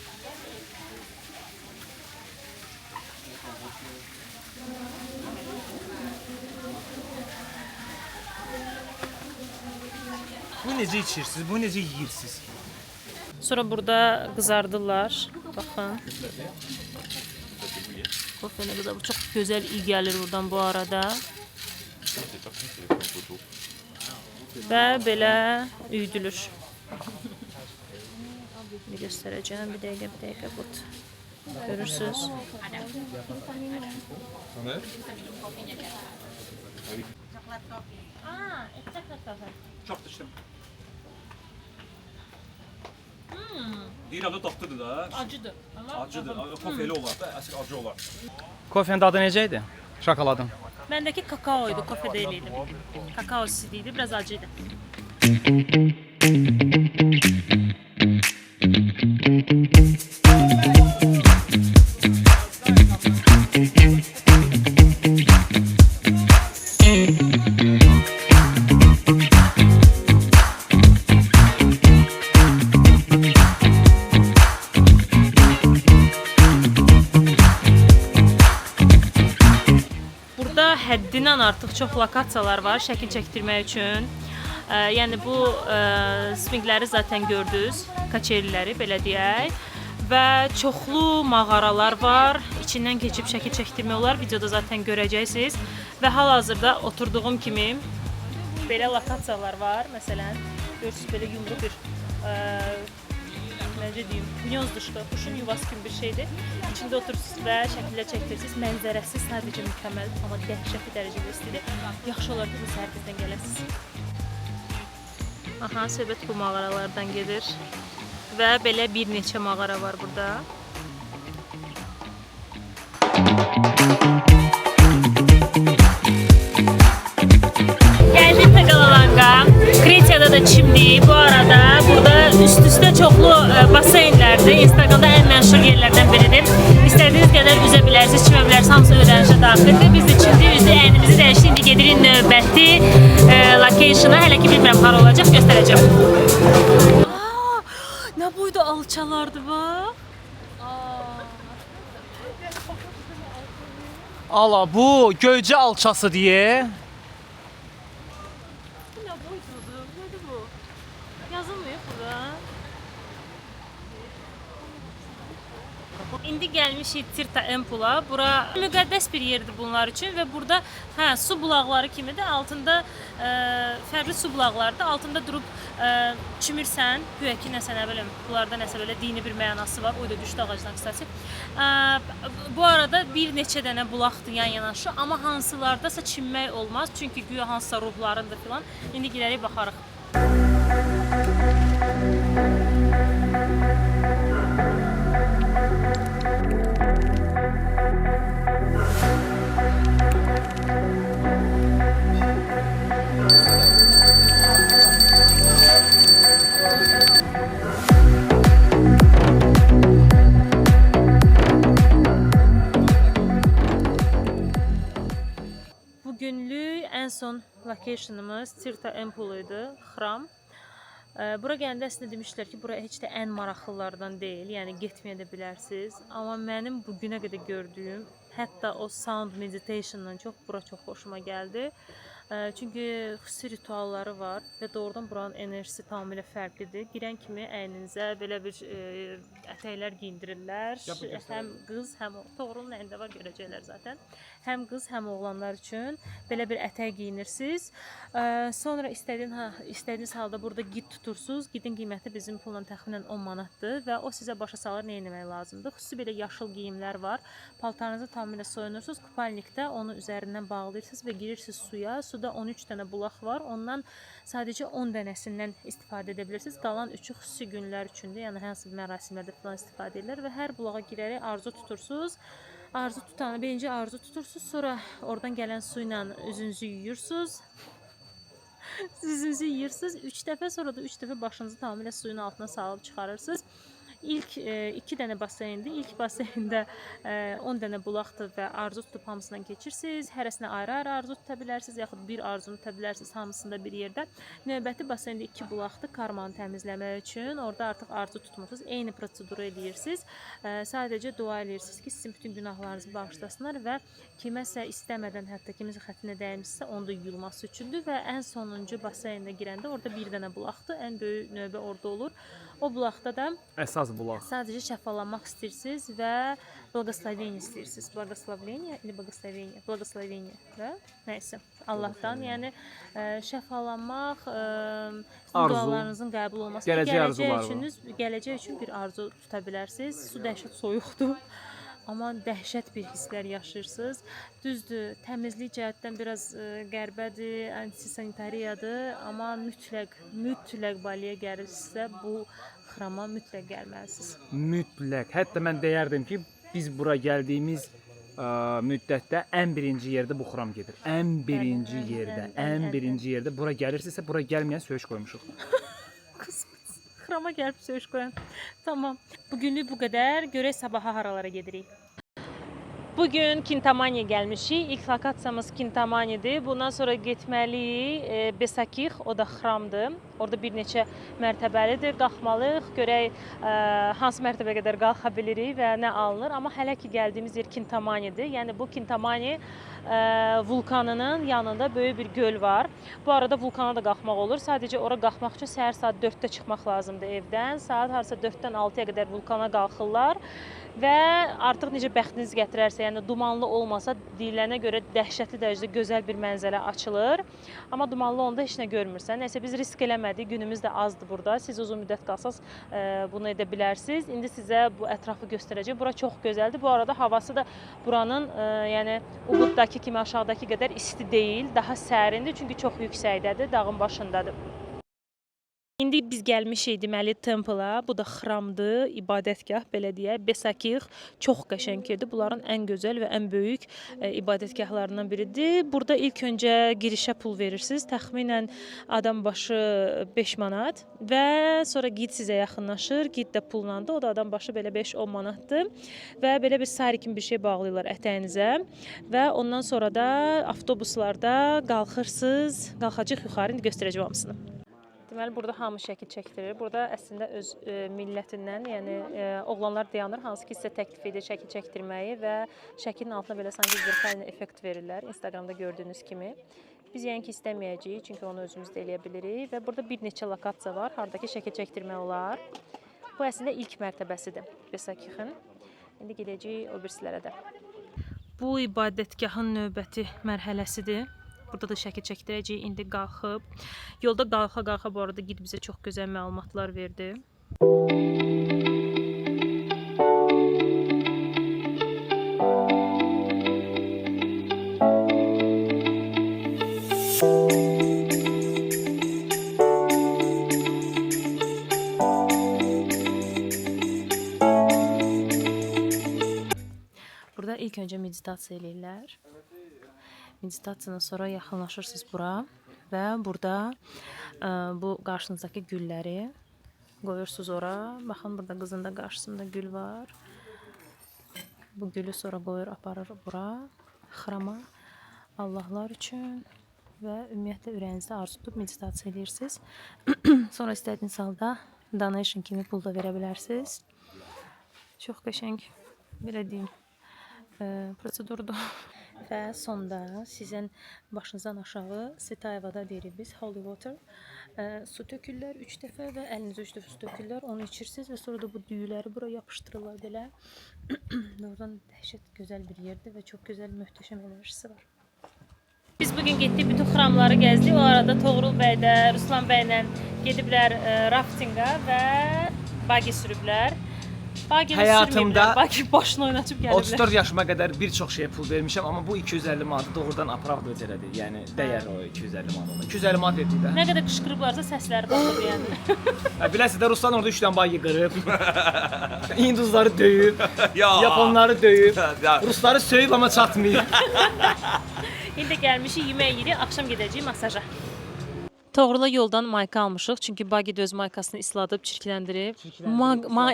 Bunu necə içirsiniz, bunu necə yeyirsiniz? Sonra burada qızardırlar. Baxın. Kofeni qızardır. Çox gözəl iyi gəlir buradan bu arada. Və belə üydülür. Bir göstərəcəm, bir dəqiqə, bud. Görürsünüz? Çox düşdüm. Deyirəm də dadlıdır da. Acıdır. Acıdır. Kofeli olar da, əsl acı olar. Kofenin dadı necə idi? Şokoladın. Məndəki kakaoydu, kofe deyil idi. Kakao sidiydi, biraz acıydı. Burada həddindən artıq çox lokasiyalar var şəkil çəkdirmək üçün. Yəni bu swingləri zaten gördünüz, kaçeriləri belə deyək. Və çoxlu mağaralar var. İçindən keçib şəkil çəkdirmək olar. Videoda zaten görəcəksiniz. Və hal-hazırda oturduğum kimi belə lokasiyalar var. Məsələn, görürsüz belə yumru bir necə deyim, gnyozdoşka, quşun yuvası kimi bir şeydir. İçində oturursunuz və şəkillər çəkdirsiniz. Mənzərəsi sadəcə mükəmməldir, amma dəhşətli dərəcədə istidir. Yaxşı olar ki, bu səhərdən gələsiniz. Aha, söhbət bu mağaralardan gedir. Və belə bir neçə mağara var burada. Gəldik Tagalalanga. Kretiyada da çimdik. Bu arada burada üst-üstə çoxlu baseynlərdir. Instagramda ən məşhur yerlərdən biridir. İstədiyiniz qədər üzə bilərsiniz, çimə bilərsiniz. Hamısı ödənişə daxildir. Biz də çimdik, üzdük, əynimizi dəyişdik. İndi gedirik növbəti location-a. Hələ ki bilmirəm hara olacaq, göstərəcəm. Nə boyda alçalardı bax. Ala bu Göycə alçası deyə. Nə boydudur? Nədir bu? Yazılmıyor burada. İndi gəlmişik Tirta Empula. Bura müqəddəs bir yerdir bunlar üçün və burada su bulaqları kimidir. Altında fərqli su bulaqlarıdır. Altında durub çimirsən, güya ki nəsə nə bilim, bunlarda nəsə belə dini bir mənası var. O da düşdü ağacdan qısası. Bu arada bir neçə dənə bulaqdır yan yanaşı, amma hansılardasa çimmək olmaz. Çünki güya hansısa ruhlarındır filan. İndi giderik baxarıq. Bugünlük ən son locationımız Tirta Empula idi, xram. Bura gələndə əslində demişlər ki, bura heç də ən maraqlılardan deyil, yəni getməyə də bilərsiniz. Amma mənim bugünə qədər gördüyüm, hətta o sound meditation'dan bura çox xoşuma gəldi. Çünki xüsusi ritualları var və doğrudan buranın enerjisi tamamilə fərqlidir. Girən kimi əyninizə belə bir ətəklər giyindirirlər. Həm qız, həm doğrunun əlində var, görəcəklər zaten. Həm qız, həm oğlanlar üçün belə bir ətək giyinirsiniz. Sonra istədiyiniz halda burada gid tutursunuz. Gidin qiyməti bizim pulla təxminən 10 manatdır və o sizə başa salır nə etmək lazımdır. Xüsusi belə yaşıl geyimlər var. Paltarınızı tamamilə soyunursunuz. Kupalnikdə onu üzərindən bağlayırsınız və girirsiniz suya. Suda 13 dənə bulaq var. Ondan sadəcə 10 dənəsindən istifadə edə bilirsiniz. Qalan 3-ü xüsusi günlər üçündür. Yəni hansı bir mərasimlərdə falan istifadə edilir və hər bulağa girərək arzu tutursunuz. Arzu tutanı birinci arzu tutursunuz. Sonra oradan gələn su ilə üzünüzü yuyursunuz. Üzünüzü yuyursunuz 3 dəfə, sonra da 3 dəfə başınızı tamamilə suyun altına salıb çıxarırsınız. İlk 2 dənə baseyndir. İlk baseyndə 10 dənə bulaqdır və arzu tutub hamısından keçirsiniz. Hərəsinə ayrı-ayrı arzu tuta bilərsiniz, yaxud bir arzunu tuta bilərsiniz hamısında bir yerdə. Növbəti baseyndə 2 bulaqdır karmanı təmizləmək üçün. Orada artıq arzu tutmursunuz. Eyni proseduru edirsiniz. Sadəcə dua edirsiniz ki, sizin bütün günahlarınızı bağışlasınlar və kiməsə istəmədən, hətta kiməsə xətrinə dəymişsə, onu da yuyulması üçündür və ən sonuncu baseyndə girəndə orada bir dənə bulaqdır. Ən böyük növbə orada olur. O bulaqda da Əsas bulaq. sadəcə şəfalanmaq istəyirsiniz və Благословение istəyirsiniz. Благословение или благословение? Благословение, да? Nəysə. Allahdan, yəni şəfalanmaq, sizin Arzu. dualarınızın qəbul olması, Gələcək arzular var. gələcək üçün bir arzu tuta bilərsiniz. Su dəhşət soyuqdur. Amma dəhşət bir hisslər yaşayırsınız. Düzdür, təmizlik cəhətdən biraz qərbədir, antisanitariyadır, amma mütləq Baliyə gəlirsinizsə bu xrama mütləq gəlməlisiniz. Mütləq. Hətta mən deyərdim ki, biz bura gəldiyimiz müddətdə ən birinci yerdə bu xram gedir. Ən birinci yerdə, ən birinci yerdə bura gəlirsinizsə, bura gəlməyən söyüş qoymuşuq. Qısmət. Xrama gəlib söyüş qoyan. Tamam. Bugünlük bu qədər. Görək sabaha haralara gedirik. Bugün Kintamaniyə gəlmişik. İlk lokasiyamız Kintamanidir. Bundan sonra getməliyik Besakih, o da xramdır. Orada bir neçə mərtəbəlidir. Qalxmalıyıq, görək hansı mərtəbəyə qədər qalxa bilirik və nə alınır. Amma hələ ki gəldiyimiz yer Kintamanidir. Yəni bu Kintamani vulkanının yanında böyük bir göl var. Bu arada vulkana da qalxmaq olur. Sadəcə ora qalxmaq üçün səhər saat 4-də çıxmaq lazımdır evdən. Saat harasa 4-dən 6-ya qədər vulkana qalxırlar. Və artıq necə bəxtiniz gətirərsə, yəni dumanlı olmasa deyilənə görə dəhşətli dərəcədə gözəl bir mənzərə açılır. Amma dumanlı onda heç nə görmürsən. Nəsə biz risk eləmədik, günümüz də azdır burada. Siz uzun müddət qalsaz bunu edə bilərsiniz. İndi sizə bu ətrafı göstərəcəm. Bura çox gözəldir. Bu arada havası da buranın yəni Ubud'dakı kimi aşağıdakı qədər isti deyil, daha sərindir çünki çox yüksəkdədir, dağın başındadır. İndi biz gəlmişik deməli templa. Bu da xramdır, ibadətgah, belə deyək. Besakih çox qəşəngdir. Bunların ən gözəl və ən böyük ibadətgahlarından biridir. Burada ilk öncə girişə pul verirsiniz. Təxminən adam başı 5 manat və sonra gid sizə yaxınlaşır. Gid də pullandı. O da adam başı belə 5-10 manatdır. Və belə bir sari kimi bir şey bağlayırlar ətəyinizə və ondan sonra da avtobuslarda qalxırsınız. Qalxacaq yuxarı. İndi göstərəcəm hamısını. Deməli, burada hamı şəkil çəkdirir. Burada əslində öz millətindən, yəni oğlanlar dayanır, hansı ki sizə təklif edir şəkil çəkdirməyi və şəklin altına belə sanki zirkəlin effekt verirlər, Instagramda gördüyünüz kimi. Biz yəni ki istəməyəcəyik, çünki onu özümüz də eləyə bilirik və burada bir neçə lokasiya var, hardakı şəkil çəkdirmək olar. Bu əslində ilk mərtəbəsidir Besakih'in. İndi gedəcəyik o birisilərə də. Bu ibadətgahın növbəti mərhələsidir. Burada da şəkil çəkdirəcəyik, indi qalxıb. Yolda qalxa-qalxa bu arada gid bizə çox gözəl məlumatlar verdi. Burada ilk öncə meditasiya eləyirlər. Meditasiyadan sonra yaxınlaşırsınız bura və burada bu qarşınızdakı gülləri qoyursunuz ora. Baxın, burada qızın da qarşısında gül var. Bu gülü sonra qoyur, aparır bura, xrama, Allahlar üçün və ümumiyyətlə ürəyinizdə arzu tutub meditasiya edirsiniz. Sonra istədiyiniz halda donation kimi pul da verə bilərsiniz. Çox qəşəng, belə deyim, prosedurdur. Və sonda sizin başınızdan aşağı Sitayevada deyirik biz, holy water. Su tökürlər 3 dəfə və əlinizə 3 dəfə su tökürlər. Onu içirsiniz və sonra da bu düyüləri bura yapışdırırlar belə. Oradan dəhşət gözəl bir yerdir və çox gözəl, möhtəşəm enerjisi var. Biz bugün getdik, bütün xramları gəzdik. O arada Toğrul bəy də, Ruslan bəylə gediblər raftinga və bagi sürüblər. Həyatımda Bagi başını oynatıp gəliblər. 34 yaşıma qədər bir çox şeyə pul vermişəm, amma bu 250 manatı doğrudan apraq dözərədir. Yəni dəyər o 250 manat ona. 250 manat verdik də. Nə qədər qışqırıblarsa səsləri baxıb yəni. Biləsiz də Ruslan orada 3 dənə bagi qırıb. Hinduzları döyüb, Yaponları döyüb, Rusları söyüb amma çatmayıb. İndi gəlmişik, yemək yeyirik, axşam gedəcəyik masaja. Toğrula yoldan mayka almışıq, çünki bagi öz maykasını isladıb, çirkləndirib.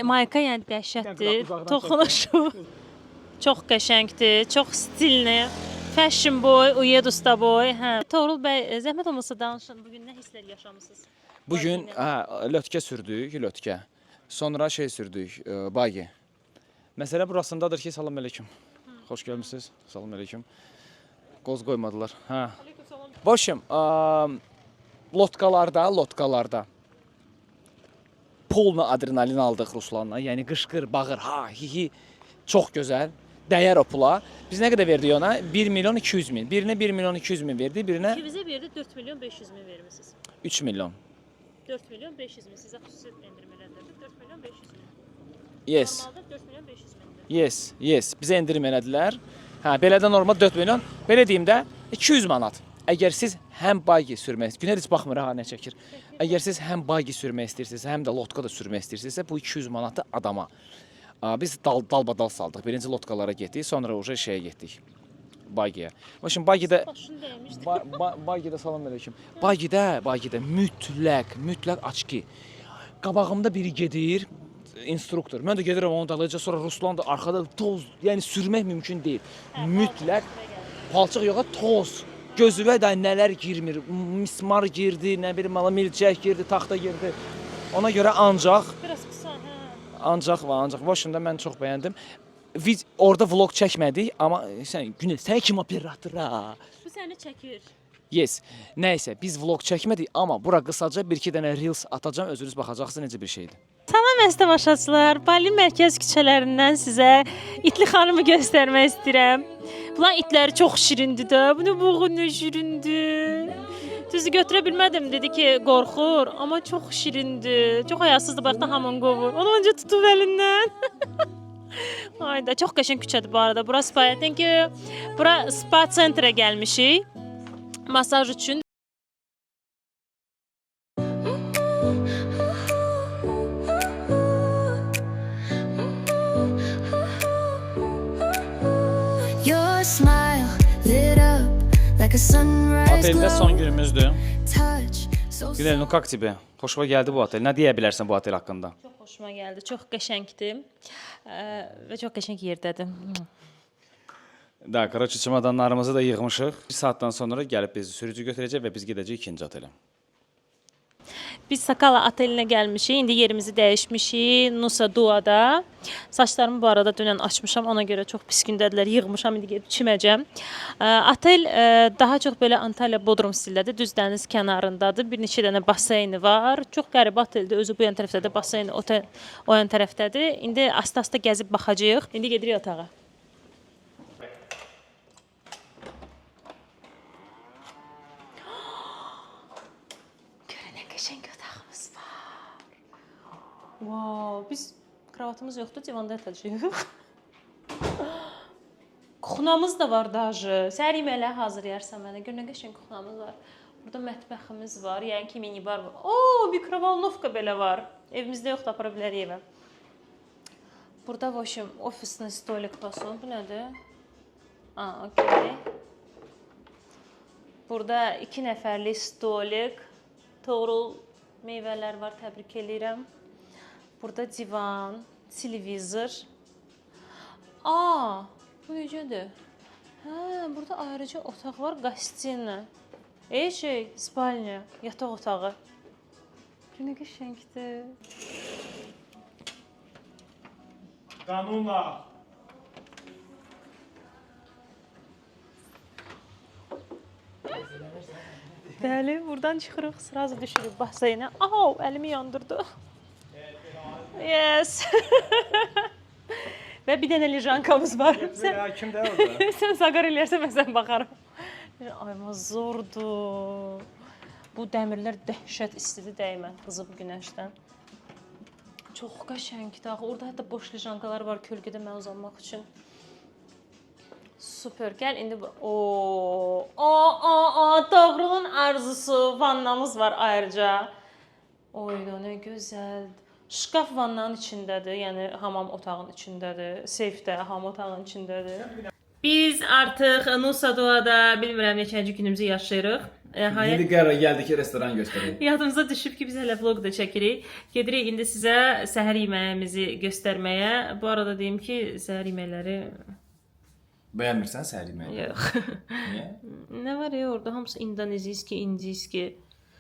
Mayka yəni dəhşətdir, toxunuşu. Çox qəşəngdir, çox stilli. Fashion boy, uyed usta boy. Toğrul bəy, zəhmət olmasa danışın, bugün nə hisslər yaşamısınız? Bugün lötkə sürdük, lötkə. Sonra şey sürdük, bagi. Məsələ burasındadır ki, salam əleykum. Xoş gəlmisiniz, salam əleykum. Qoz qoymadılar. Başım, lotkalarda pulla adrenalin aldıq Ruslanla. Yəni qışqır, bağır, ha, hi, Çox gözəl. Dəyər o pula. Biz nə qədər verdik ona? 1 milyon 200 min. Birinə 1 milyon 200 min verdi, birinə İkimizə verdi 4 milyon 500 min vermisiniz. 3 milyon. 4 milyon 500 min sizə xüsusi endirim elədilər. 4 milyon 500 min. Yes. Normalda 4 milyon 500 mindir. Yes. Bizə endirim elədilər. Hə, belə də normal 4 milyon. Belə deyim də 200 manat. Əgər siz həm bagi sürmək, Günel heç baxmır ha nə çəkir. Əgər siz həm bagi sürmək istəyirsinizsə, həm də lotka da sürmək istəyirsinizsə, bu 200 manatı adama. Biz dalbadal saldıq. Birinci lotkalara getdik, sonra uje şeyə getdik. Bagiyə. Başım bagidə Başını dəymişdi. bagidə salam əleykum. Bagidə mütləq açki. Qabağımda biri gedir, instruktor. Mən də gedirəm onun dalınca, sonra Ruslan da arxada toz, yəni sürmək mümkün deyil. Mütləq palçıq yoxa, toz. Gözüvə də nələr girmir. Mismar girdi, nə bilim, milcək girdi, taxta girdi. Ona görə ancaq Biraz qısa, hə. ancaq. Başında mən çox bəyəndim. Biz orada vlog çəkmədik, amma sən kim operatora? Bu səni çəkir. Yes. Nəysə, biz vlog çəkmədik, amma bura qısaca 1-2 dənə reels atacağam, özünüz baxacaqsınız necə bir şeydir. Salam əziz tamaşaçılar. Bali mərkəz küçələrindən sizə itli xanımı göstərmək istəyirəm. Bunlar itləri çox şirindir də. Bu nə boğu nə şirindir. Düzü götürə bilmədim, dedi ki, qorxur, amma çox şirindir. Çox ayasızdır, baxda hamın qovur. Onu önce tutub əlindən. Ayda, çox qəşəng küçədir bu arada. Bura spa, thank you. Bura spa sentrə gəlmişik. Masaj üçün. Your smile lit up like a sunrise Oteldə son glow. günümüzdür. Touch so Günel, как тебе? Xoşuma gəldi bu otel. Nə deyə bilərsən bu otel haqqında? Çox xoşuma gəldi, çox qəşəngdir və çox qəşəng yerdədir. Da, короче, çamadanlarımızı da yığmışıq. Bir saatdan sonra gəlib bizi sürücü götürəcək və biz gedəcəyik ikinci otelə. Biz Sakala otelinə gəlmişik. İndi yerimizi dəyişmişik Nusa Duada. Saçlarımı bu arada dünən açmışam. Ona görə çox pis gündədirlər. Yığmışam. İndi gedib çiməcəm. Otel daha çox belə Antalya Bodrum stildədir. Düz dəniz kənarındadır. Bir neçə dənə baseyni var. Çox qəribə oteldir. Özü bu yan tərəfdədir. Baseyni o yan tərəfdədir. İndi asta-asta gəzib baxacağıq. İndi gedirik otağa. Wow, biz kravatımız yoxdur, divanda yatacağıq. Kuxnamız da var daşı. Səhər yeməkləri hazırlayarsan mənə. Gör nə qəşəng kuxnamız var. Burada mətbəximiz var, yəni ki minibar var. Oo, mikrovolnovka belə var. Evimizdə yoxdur, apara bilərik evə. Burada voşum ofisli stolik olsun. Bu nədir? Okey. Burada 2 nəfərlik stolik, torul meyvələr var, təbrik eləyirəm. Burada divan, televizor. Bu necədir? Burada ayrıca otaq var, qastina. Spalnya, yataq otağı. Bu nə qəşəngdir. Qanunla. Bəli, buradan çıxırıq, sırası düşürük baseynə. Əlimi yandırdı. Yes. Və bir dənə lijankamız var. Kimdə orada? Sən saqar eləyərsən, mən sən baxarım. Ay, zordur. Bu dəmirlər dəhşət istidir, dəymə, qızıb günəşdən. Çox qəşəngdir. Orada hətta boş lijankalar var kölgədə mən uzanmaq üçün. Super. Gəl indi Toğrulun arzusu, vannamız var ayrıca. Oyda nə gözəldir. Şkaf vannanın içindədir, yəni hamam otağının içindədir. Seyf də hamam otağının içindədir. Biz artıq Nusa Duada bilmirəm neçənci günümüzü yaşayırıq. Yeni qərara gəldi ki, restoran göstərək. Yadımıza düşüb ki, biz hələ vlog da çəkirik. Gedirik indi sizə səhər yeməyimizi göstərməyə. Bu arada deyim ki, səhər yeməkləri... Bəyənmirsən səhər yeməyi? Yox. Niyə? Nə var ya orada? Hamısı indoneziyski, indiyski.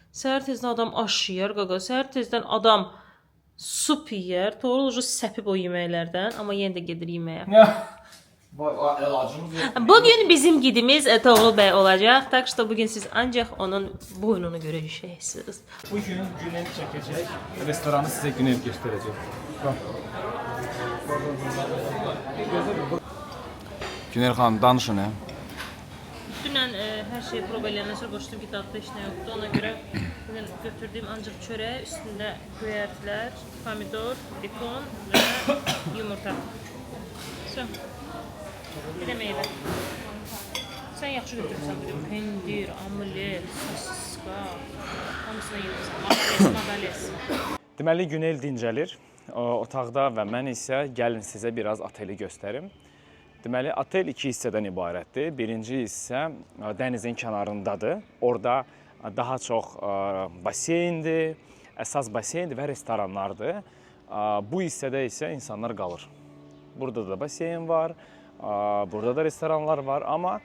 Səhər tezdən adam aş yeyər, qaqa. Səhər tezdən adam sup yeyər. Toğrul ucu səpib o yeməklərdən. Amma yenə də gedir yeməyə. Bugün bizim gidimiz Toğrul bəy olacaq. Tak что bugün siz ancaq onun boynunu görəcəksiniz. Bugün Günel çəkəcək. Restoranı sizə Günel göstərəcək. Bax. Günel xanım, danışın, hə? Dünən hər şeyi proba eləyəndən sonra başladım ki, dadda heç nə yoxdur. Ona görə bugün götürdüyüm ancaq çörək, üstündə göyərtilər, pomidor, bekon və yumurta. So. Bir də meyvə. Sən yaxşı götürürsən bugün. Pendir, amulet, sosiska, hamısını yığırsan. Madales. Deməli, Günel dincəlir otaqda və mən isə gəlin sizə biraz ateli göstərim. Deməli, otel iki hissədən ibarətdir. Birinci hissə dənizin kənarındadır. Orada daha çox baseyndir, əsas baseyndir və restoranlardır. Bu hissədə isə insanlar qalır. Burada da baseyn var, burada da restoranlar var, amma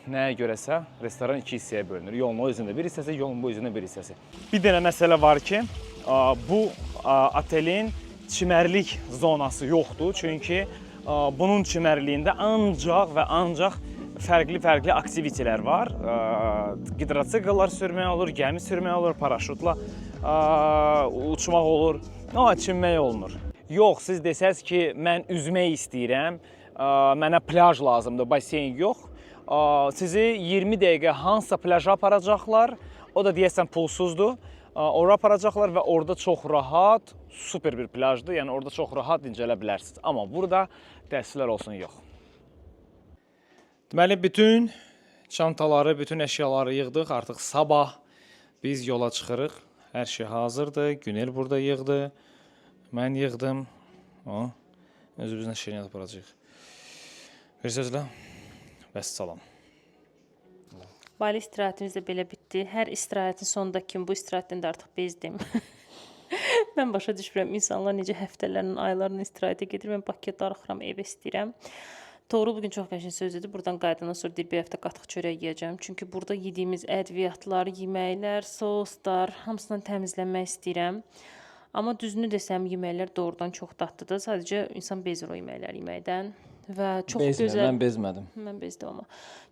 nəyə görəsə restoran iki hissəyə bölünür. Yolun o üzündə bir hissəsi, yolun bu üzündə bir hissəsi. Bir dənə məsələ var ki, bu otelin çimərlik zonası yoxdur. Çünki bunun çimərliyində ancaq və ancaq fərqli aktivitelər var. Qidrotsikllar sürmək olur, gəmi sürmək olur, paraşutla uçmaq olur, amma çimmək olmur. Yox, siz desəz ki, mən üzmək istəyirəm, mənə plaj lazımdır, baseyn yox. Sizi 20 dəqiqə hansısa plaja aparacaqlar, o da deyəsən pulsuzdur. Ora aparacaqlar və orada çox rahat, super bir plajdır, yəni orada çox rahat dincələ bilərsiniz. Amma burada təəssüflər olsun, yox. Deməli, bütün çantaları, bütün əşyaları yığdıq. Artıq sabah biz yola çıxırıq. Hər şey hazırdır. Günel burada yığdı. Mən yığdım. Özümüzlə şirin aparacağıq. Bir sözlə, vəssalam. Bali istirahətimiz də belə bitdi. Hər istirahətin sonunda kimi bu istirahətdən də artıq bezdim. Mən başa düşmürəm insanlar necə həftələrlə, aylarla istirahətə gedir. Mən Bakıya darıxıram, evə istəyirəm. Toğrul bugün çox qəşəng söz dedi. Buradan qayıdandan sonra bir həftə qatıq çörək yeyəcəm. Çünki burada yediyimiz ədviyyatlar, yeməklər, soslar hamısından təmizlənmək istəyirəm. Amma düzünü desəm, yeməklər doğrudan çox dadlıdır. Sadəcə insan bezir o yeməklər yeməkdən. Və çox gözəl. Mən bezmədim. Mən bezdim amma.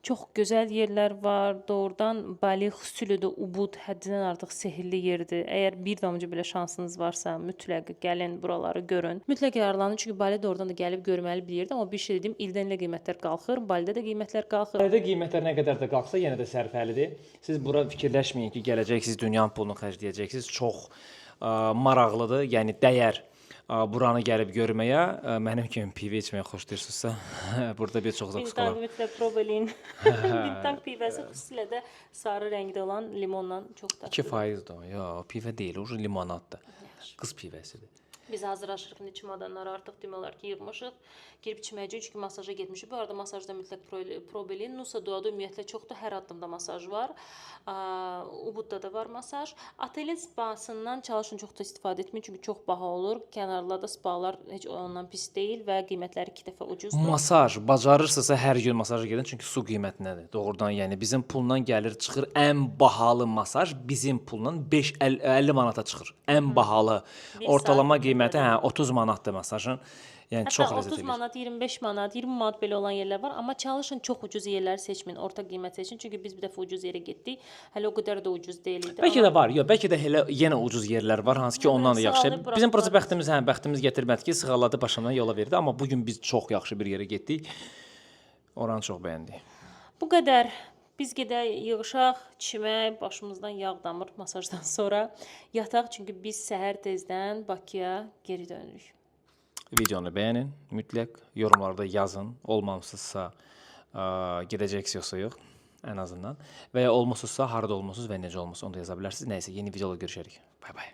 Çox gözəl yerlər var. Doğrudan Bali xüsusilə də Ubud həddindən artıq sehrli yerdir. Əgər bir damcı belə şansınız varsa, mütləq gəlin buraları görün. Mütləq yararlanın çünki Bali doğrudan da gəlib görməli bir yerdir. Amma bir şey dedim, ildən ilə qiymətlər qalxır. Balidə də qiymətlər qalxır. Balidə qiymətlər nə qədər də qalxsa, yenə də sərfəlidir. Siz bura fikirləşməyin ki, gələcəksiniz, dünyanın pulunu xərcləyəcəksiniz. Çox maraqlıdır, yəni dəyər. Buranı gəlib görməyə, mənim kimi pivə içməyə xoşlayırsınızsa, burada bir çox da psixolog. Mütləq probalin. Bintang pivəsi xüsusilə də sarı rəngdə olan limonla çox dadlıdır. 2%-dir o. Yox, pivə deyil, o limonaddır. Qız pivəsidir. Biz hazırlaşırıq, indi çimadanları artıq demək olar ki, yığmışıq. Girib içməyəcəyik çünki masaja getmişik. Bu arada masajda mütləq probelin, Nusa Duada ümumiyyətlə çoxdur. Hər addımda masaj var. Ubudda da var masaj. Otelin spasından çalışın çox da istifadə etməyin çünki çox baha olur. Kənarlarda spalar heç ondan pis deyil və qiymətləri 2 dəfə ucuzdur. Masaj bacarırsınızsa hər gün masaja gedin çünki su qiymətinədir. Doğrudan yəni bizim pulla gəlir çıxır ən bahalı masaj bizim pulla 50 manata çıxır. Ən bahalı ortalama qiyməti 30 manatdır masajın. Yəni hətta çox ləzzət 30 manat, 25 manat, 20 manat belə olan yerlər var, amma çalışın çox ucuz yerləri seçməyin, orta qiymət seçin. Çünki biz bir dəfə ucuz yerə getdik. Hələ o qədər də ucuz deyil idi. Bəlkə də var, yox, bəlkə də elə yenə ucuz yerlər var, hansı ki ondan da yaxşı. Bizim prosta bəxtimiz gətirmədi ki, sığaladı başımdan yola verdi, amma bu gün biz çox yaxşı bir yerə getdik. Oranı çox bəyəndik. Bu qədər. Biz gedək, yığışaq, çimək, başımızdan yağ damır masajdan sonra yataq. Çünki biz səhər tezdən Bakıya geri dönürük. Videonu bəyənin, mütləq yorumlarda yazın. Olmamısınızsa gedəcəksiniz yoxsa yox, ən azından. Və ya olmusunuzsa harada olmusunuz və necə olmusunuz onu da yaza bilərsiniz. Nəysə, yeni videoda görüşərik. Bay bay.